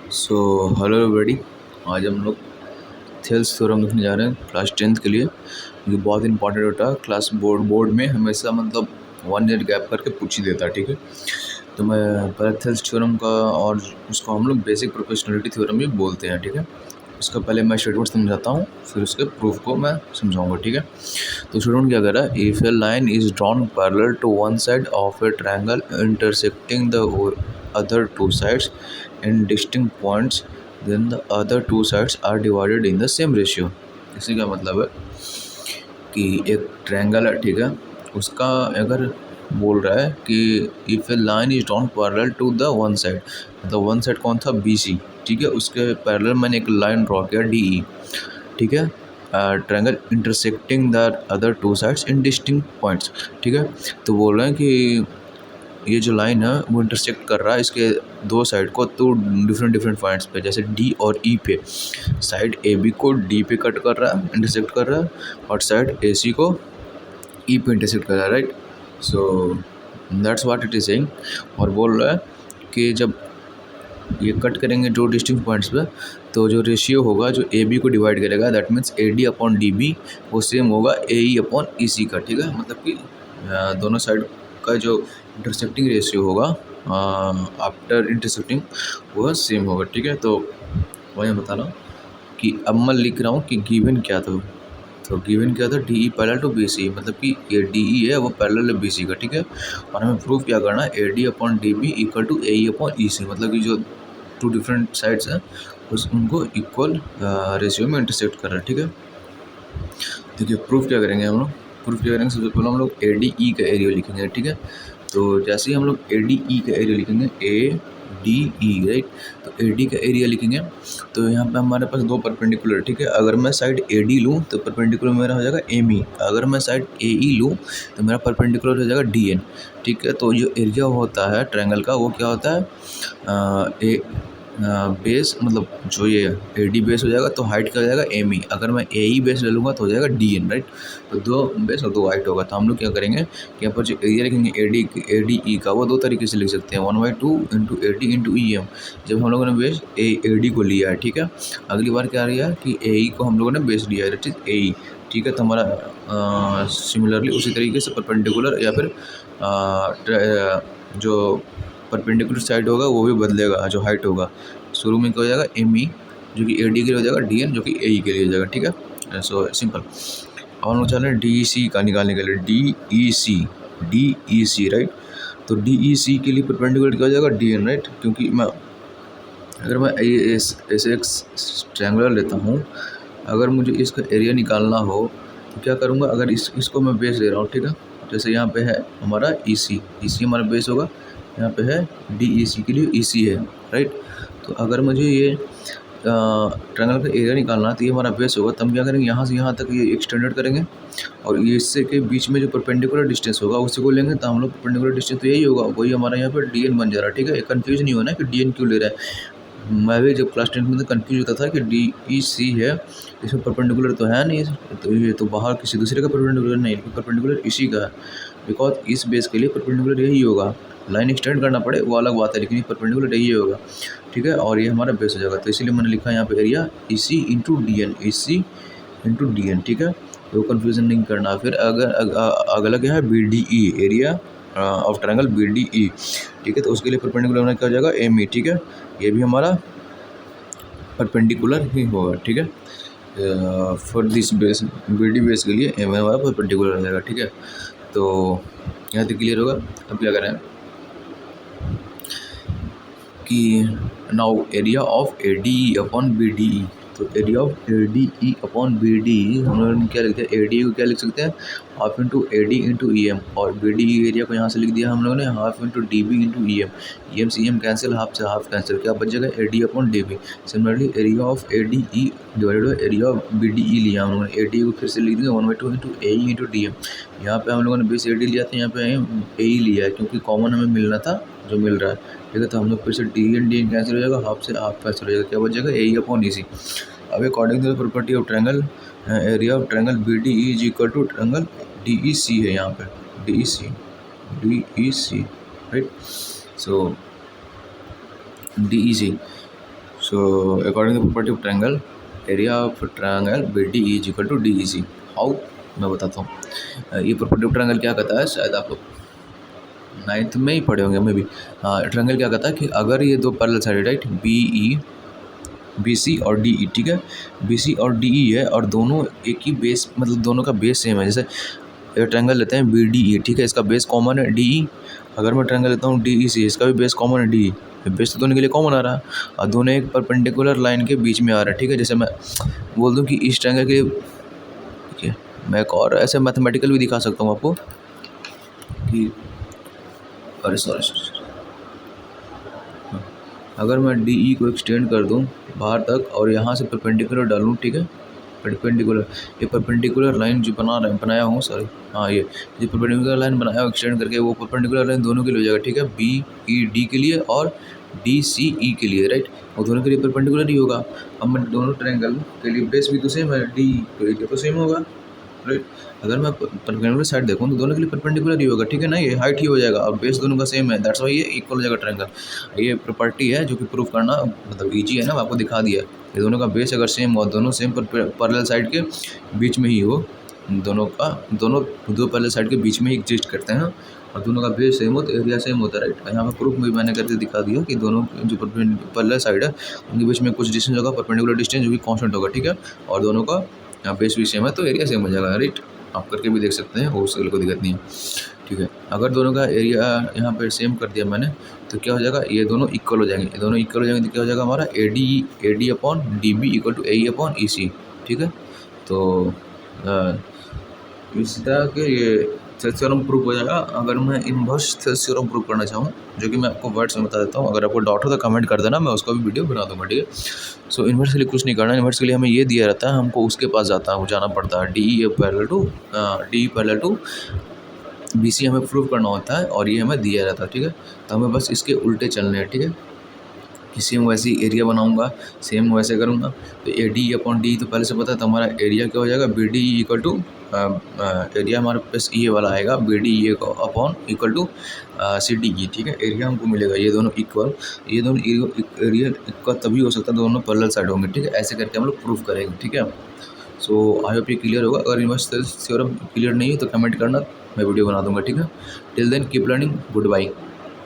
So hello everybody. आज हम लोग थेल्स थ्योरम देखने जा रहे हैं क्लास 10th के लिए। ये बहुत इंपॉर्टेंट होता है क्लास बोर्ड में हमेशा, मतलब 1 ईयर गैप करके पूछ ही देता है। ठीक है, तो मैं पहले थेल्स थ्योरम का, और उसको हम लोग बेसिक प्रोपोर्शनलिटी थ्योरम भी बोलते हैं। ठीक है, उसका पहले मैं स्टेटमेंट समझाता हूँ, फिर उसके प्रूफ को मैं समझाऊंगा। ठीक है, तो स्टूडेंट क्या कर रहा है, if a line is drawn parallel to one side of a triangle intersecting the other two sides in distinct points, then the other two sides are divided in the same ratio। इससे क्या मतलब है कि एक triangle है, ठीक है, उसका अगर बोल रहा है कि if a line is drawn parallel to the one side, मतलब वन साइड कौन था, BC। ठीक है, उसके पैरेलल मैंने एक लाइन ड्रॉ किया DE। ठीक है, triangle intersecting the other two sides in distinct points. ठीक है, तो बोल रहे हैं कि ये जो लाइन है वो इंटरसेक्ट कर रहा है इसके दो साइड को, तो डिफरेंट पॉइंट्स पे, जैसे D और E पे। साइड AB को D पे कट कर रहा है, इंटरसेक्ट कर रहा है, और साइड AC को E पे इंटरसेक्ट कर रहा है। Right, so that's what it is saying. और बोल रहा है कि जब ये कट करेंगे दो डिस्टिंक्ट पॉइंट्स पे, तो जो रेशियो होगा जो AB को डिवाइड करेगा, that means AD upon DB, वो सेम होगा AE अपॉन EC का। ठीक है, मतलब कि दोनों साइड का जो इंटरसेक्टिंग रेशियो होगा आफ्टर इंटरसेक्टिंग वो सेम होगा। ठीक है, तो वही बता रहा हूँ कि अब मैं लिख रहा हूँ कि गिवन क्या था। तो गिवन क्या था, DE पैरेलल टू BC, मतलब कि ये DE है वो पैरेलल है BC का। ठीक है, और हमें प्रूफ क्या करना है, AD upon DB equal to AE upon EC, मतलब कि जो टू डिफरेंट साइड्स हैं उनको इक्वल रेशियो में इंटरसेक्ट कर रहा है। ठीक है, देखिए प्रूफ क्या करेंगे हम लोग। प्रूफ क्या करेंगे, सबसे पहले हम लोग ADE का एरिया लिखेंगे। ठीक है, तो जैसे ही हम लोग ADE का एरिया लिखेंगे, ADE, राइट, तो AD का एरिया लिखेंगे, तो यहाँ पे हमारे पास दो परपेंडिकुलर। ठीक है, अगर मैं साइड AD लूँ तो परपेंडिकुलर मेरा हो जाएगा ME, अगर मैं साइड AE लूँ तो मेरा परपेंडिकुलर हो जाएगा DN। ठीक है, तो जो एरिया होता है ट्रायंगल का वो क्या होता है, बेस, मतलब जो ये AD बेस हो जाएगा तो हाइट क्या हो जाएगा ME, अगर मैं AE बेस ले लूँगा तो हो जाएगा DN। राइट, तो दो बेस और दो हाइट होगा। तो हम लोग क्या करेंगे कि यहाँ पर जो एरिया लिखेंगे ADE का, वो दो तरीके से लिख सकते हैं, 1/2 इंटू AD इंटू EM, जब हम लोगों ने बेस AD को लिया है। ठीक है, अगली बार क्या लिया कि AE को हम लोगों ने बेस लिया है, दैट इज AE। ठीक है, तो हमारा सिमिलरली उसी तरीके से परपेंडिकुलर या फिर जो परपेंडिकुलर साइड होगा वो भी बदलेगा, जो हाइट होगा शुरू में क्या हो जाएगा ME, जो कि AD के लिए हो जाएगा DN, जो कि AE के लिए हो जाएगा। ठीक है, सो सिंपल। अब हम लोग चाह रहे हैं DEC का निकालने के लिए, DEC, राइट, तो DEC के लिए परपेंडिकुलर क्या हो जाएगा DN, राइट, क्योंकि अगर मैं ऐसे एक ट्रायंगुलर लेता हूँ, अगर मुझे इसका एरिया निकालना हो तो क्या करूँगा, अगर इसको मैं बेस ले रहा हूँ। ठीक है, जैसे यहाँ पे है हमारा EC हमारा बेस होगा, यहाँ पे है DEC के लिए EC है। राइट, तो अगर मुझे ये ट्रायंगल का एरिया निकालना है तो ये हमारा बेस होगा, तब क्या करेंगे, यहाँ से यहाँ तक ये एक्सटेंडेड करेंगे, और ये इससे के बीच में जो परपेंडिकुलर डिस्टेंस होगा उसी को लेंगे, तो हम लोग परपेंडिकुलर डिस्टेंस तो यही होगा, वही हमारा यहाँ पर DN बन जा रहा है। ठीक है, कन्फ्यूज नहीं होना कि DN क्यों ले रहा है। मैं भी जब क्लास 10 में तो कन्फ्यूज होता था कि DEC है, इसमें परपेंडिकुलर तो है नहीं, तो ये तो बाहर किसी दूसरे का परपेंडिकुलर नहीं, परपेंडिकुलर इसी का है, बिकॉज इस बेस के लिए परपेंडिकुलर यही होगा। लाइन एक्सटेंड करना पड़े वो अलग बात है, लेकिन परपेंडिकुलर यही होगा। ठीक है, और ये हमारा बेस हो जाएगा, तो इसीलिए मैंने लिखा है यहाँ पे एरिया EC इंटू DN। ठीक है, तो कन्फ्यूज़न नहीं करना। फिर अगर अगला क्या है, BDE, area of triangle BDE। ठीक है, तो उसके लिए परपेंडिकुलर होना क्या हो जाएगा ME। ठीक है, ये भी हमारा परपेंडिकुलर ही होगा। ठीक है, for this base BD base के लिए M हमारा परपेंडिकुलर हो जाएगा। ठीक है, तो यहाँ तक क्लियर होगा। अब क्या करें कि now area of ADE upon BDE, तो area of ADE upon BDE हम लोग क्या लिखते हैं, ADE को क्या लिख सकते हैं, half into AD into EM, और BDE एरिया को यहाँ से लिख दिया हम लोगों ने half into DB into EM से EM कैंसिल, हाफ से हाफ कैंसिल, क्या बच जाएगा AD upon DB। Similarly area of ADE divided by area of BDE लिया हम लोगों ने, ADE को फिर से लिख देंगे 1/2 इंटू AE इंटू DM। यहाँ पे हम लोगों ने बेस AD लिया था, यहाँ पे AE लिया है, क्योंकि कॉमन हमें मिलना था जो मिल रहा है। ठीक है, तो हम लोग फिर से DN कैंसिल हो जाएगा, हाफ से हाफ कैंसिल हो जाएगा, क्या बच जाएगा AE अपॉन EC। अब according to the property of triangle, area of triangle BDE is equal to triangle DEC है, यहाँ पे DEC, right, so DEC so according to property of triangle, area of triangle B D is equal to D E C. How, मैं बताता हूँ। ये property of triangle क्या कहता है, शायद आप लोग 9th में ही पढ़े होंगे, मैं भी। ट्रायंगल क्या कहता है कि अगर ये दो parallel side, right, B C और डी ई, ठीक है, बी सी और डी ई है और दोनों एक ही बेस, मतलब दोनों का बेस सेम है। जैसे एक ट्रायंगल लेते हैं बी डी ई, ठीक है, इसका बेस कॉमन है डी ई। अगर मैं ट्रायंगल लेता हूँ डी ई सी, इसका भी बेस कॉमन है डी ई। बेस तो दोनों के लिए कॉमन आ रहा है और दोनों एक परपेंडिकुलर लाइन के बीच में आ रहा है, ठीक है। जैसे मैं बोल दूँ कि इस ट्रायंगल के, ठीक है, मैं एक और ऐसे मैथमेटिकल भी दिखा सकता हूँ आपको कि, अरे सॉरी, अगर मैं डी ई को एक्सटेंड कर दूँ बाहर तक और यहाँ से परपेंडिकुलर डालूँ, ठीक है, परपेंडिकुलर, ये परपेंडिकुलर लाइन जो बनाया हूँ, सॉरी, हाँ, ये जो परपेंडिकुलर लाइन बनाया हूँ एक्सटेंड करके, वो परपेंडिकुलर लाइन दोनों के लिए हो जाएगा, ठीक है, बी ई डी के लिए और डी सी ई के लिए, राइट, वो दोनों के लिए परपेंडिकुलर ही होगा। अब मैं दोनों ट्रायंगल के लिए बेस भी तो सेम है, डी एरिया तो सेम होगा, राइट। अगर मैं परपेंडिकुलर साइड देखूँ तो दोनों के लिए परपेंडिकुलर ही होगा, ठीक है ना, ये हाइट ही हो जाएगा और बेस दोनों का सेम है, दैट्स वाई ये इक्वल हो जाएगा ट्रायंगल। ये प्रॉपर्टी है जो कि प्रूव करना मतलब ईजी है ना, आपको दिखा दिया। ये दोनों का बेस अगर सेम हो, दोनों सेम पैरेलल साइड के बीच में ही हो, दोनों दो पैरेलल साइड के बीच में ही एग्जिस्ट करते हैं और दोनों का बेस सेम हो तो एरिया सेम होता है, राइट। यहाँ पर प्रूफ भी मैंने करके दिखा दिया कि दोनों जो पैरेलल साइड है उनके बीच में कुछ डिस्टेंस होगा, परपेंडिकुलर डिस्टेंस जो कि कांस्टेंट होगा, ठीक है, और दोनों का बेस भी सेम है तो एरिया सेम हो जाएगा, राइट। आप करके भी देख सकते हैं, और उससे कोई दिक्कत नहीं है, ठीक है। अगर दोनों का एरिया यहाँ पर सेम कर दिया मैंने तो क्या हो जाएगा, ये दोनों इक्वल हो जाएंगे, ये दोनों इक्वल हो जाएंगे तो क्या हो जाएगा हमारा A D upon D B equal to A E upon E C, ठीक है। तो इस तरह के ये थेल्स थ्योरम प्रूव हो जाएगा। अगर मैं इन्वर्स थेल्स थ्योरम प्रूव करना चाहूँ, जो कि मैं आपको वर्ड्स में बता देता हूँ, अगर आपको डाउट हो तो कमेंट कर देना, मैं उसका भी वीडियो बना दूँगा, ठीक है। सो इन्वर्स के लिए कुछ नहीं करना, इन्वर्स के लिए हमें ये दिया रहता है, हमको उसके पास जाना पड़ता है, D E parallel to B C हमें प्रूव करना होता है और ये हमें दिया रहता है, ठीक है। तो हमें बस इसके उल्टे चलने हैं, ठीक है, कि सेम वैसे ही एरिया बनाऊंगा, सेम वैसे करूंगा। तो ए डी अपॉन डी तो पहले से पता है, तो हमारा एरिया क्या हो जाएगा, B D equal to area हमारे पास ये वाला आएगा, B D upon equal to C D E, ठीक है। एरिया हमको मिलेगा ये दोनों इक्वल, ये दोनों एरिया इक्वल तभी हो सकता है दोनों पैरेलल साइड होंगे, ठीक है। ऐसे करके हम लोग प्रूफ करेंगे, ठीक है। सो आई होप ये क्लियर होगा। अगर इन्वर्स थ्योरम क्लियर नहीं है तो कमेंट करना, मैं वीडियो बना दूंगा, ठीक है। Till then keep learning, good bye.